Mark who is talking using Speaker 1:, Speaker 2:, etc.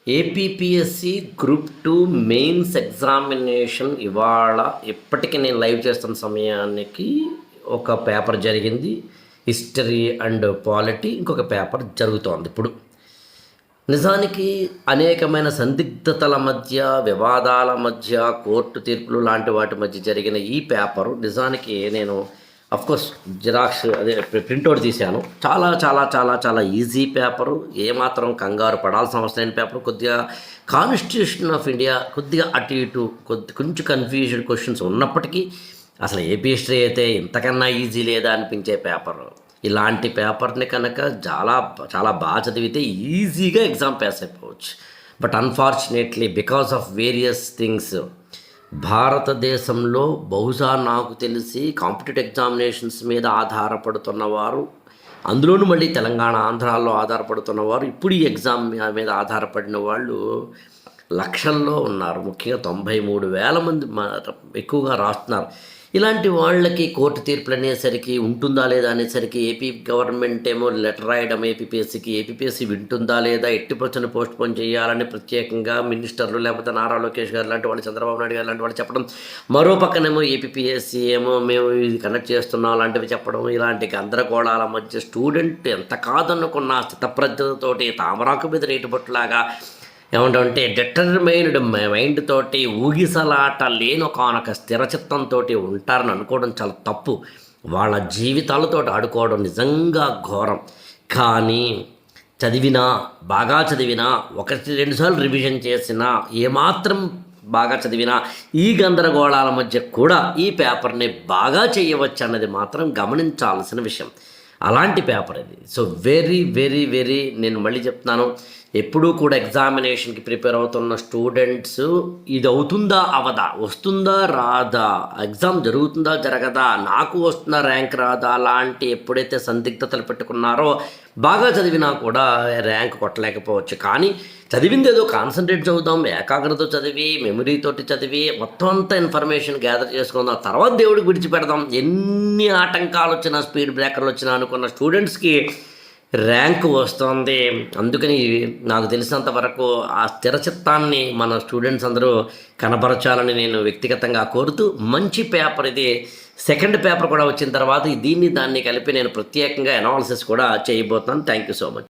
Speaker 1: APPSC group 2 mains examination ఇవాళ ఇప్పటికీ నేను లైవ్ చేస్తున్న సమయానికి ఒక పేపర్ జరిగింది. హిస్టరీ అండ్ పాలిటీ ఇంకొక పేపర్ జరుగుతోంది ఇప్పుడు. నిజానికి అనేకమైన సందిగ్ధతల మధ్య, వివాదాల మధ్య, కోర్టు తీర్పులు లాంటి వాటి మధ్య జరిగిన ఈ పేపరు నిజానికి నేను అఫ్కోర్స్ జిరాక్స్ అదే ప్రింట్అవుట్ తీశాను. చాలా చాలా చాలా చాలా ఈజీ పేపరు, ఏమాత్రం కంగారు పడాల్సిన అవసరం లేని పేపర్. కొద్దిగా కాన్స్టిట్యూషన్ ఆఫ్ ఇండియా కొద్దిగా అటు ఇటు కొంచెం కన్ఫ్యూజన్ క్వశ్చన్స్ ఉన్నప్పటికీ అసలు ఏపీ హిస్టరీ అయితే ఇంతకన్నా ఈజీ లేదా అనిపించే పేపర్. ఇలాంటి పేపర్ని కనుక చాలా చాలా బాగా చదివితే ఈజీగా ఎగ్జామ్ పాస్ అయిపోవచ్చు. But unfortunately because of various things భారతదేశంలో బహుశా నాకు తెలిసి కాంపిటేటివ్ ఎగ్జామినేషన్స్ మీద ఆధారపడుతున్నవారు, అందులోనూ మళ్ళీ తెలంగాణ ఆంధ్రాలో ఆధారపడుతున్నవారు, ఇప్పుడు ఈ ఎగ్జామ్ మీద ఆధారపడిన వాళ్ళు లక్షల్లో ఉన్నారు. ముఖ్యంగా 93,000 మంది ఎక్కువగా రాస్తున్నారు. ఇలాంటి వాళ్ళకి కోర్టు తీర్పులు అనేసరికి ఉంటుందా లేదా అనేసరికి ఏపీ గవర్నమెంట్ ఏమో లెటర్ రాయడం ఏపీపీఎస్సీ వింటుందా లేదా, ఎట్టి ప్రశ్న పోస్ట్ పోన్ చేయాలని ప్రత్యేకంగా మినిస్టర్లు లేకపోతే నారా లోకేష్ గారు లాంటి వాళ్ళు, చంద్రబాబు నాయుడు గారు లాంటి వాళ్ళు చెప్పడం, మరో పక్కనేమో ఏపీపీఎస్సీ ఏమో మేము ఇది కండక్ట్ చేస్తున్నాం లాంటివి చెప్పడం, ఇలాంటి గందరగోళాల మధ్య స్టూడెంట్ ఎంత కాదనుకున్న స్థితప్రజ్ఞతతోటి తామరాకు మీద రేటుబొట్టులాగా ఏమంటే డిటర్మైన్డ్ మైండ్ తోటి ఊగిసలాట లేని ఒకనొక స్థిరచిత్తంతో ఉంటారని అనుకోవడం చాలా తప్పు. వాళ్ళ జీవితాలతో ఆడుకోవడం నిజంగా ఘోరం. కానీ బాగా చదివినా 1-2 సార్లు రివిజన్ చేసినా, ఏమాత్రం బాగా చదివినా ఈ గందరగోళాల మధ్య కూడా ఈ పేపర్ని బాగా చేయవచ్చు అన్నది మాత్రం గమనించాల్సిన విషయం. అలాంటి పేపర్ ఇది. సో వెరీ వెరీ వెరీ నేను మళ్ళీ చెప్తున్నాను, ఎప్పుడూ కూడా ఎగ్జామినేషన్కి ప్రిపేర్ అవుతున్న స్టూడెంట్స్ ఇది అవుతుందా అవదా, వస్తుందా రాదా, ఎగ్జామ్ జరుగుతుందా జరగదా, నాకు వస్తుందా ర్యాంక్ రాదా, అలాంటి ఎప్పుడైతే సందిగ్ధతలు పెట్టుకున్నారో బాగా చదివినా కూడా ర్యాంక్ కొట్టలేకపోవచ్చు. కానీ చదివింది ఏదో కాన్సన్ట్రేట్ చదువుదాం, ఏకాగ్రతతో చదివి, మెమరీతోటి చదివి మొత్తం అంతా ఇన్ఫర్మేషన్ గ్యాదర్ చేసుకుందాం, తర్వాత దేవుడికి విడిచిపెడదాం, ఎన్ని ఆటంకాలు వచ్చినా, స్పీడ్ బ్రేకర్లు వచ్చినా అనుకున్న స్టూడెంట్స్కి ర్యాంక్ వస్తుంది. అందుకని నాకు తెలిసినంత వరకు ఆ స్థిరచిత్తాన్ని మన స్టూడెంట్స్ అందరూ కనబరచాలని నేను వ్యక్తిగతంగా కోరుతూ, మంచి పేపర్ ఇది. సెకండ్ పేపర్ కూడా వచ్చిన తర్వాత దాన్ని కలిపి నేను ప్రత్యేకంగా అనాలిసిస్ కూడా చేయబోతున్నాను. Thank you so much.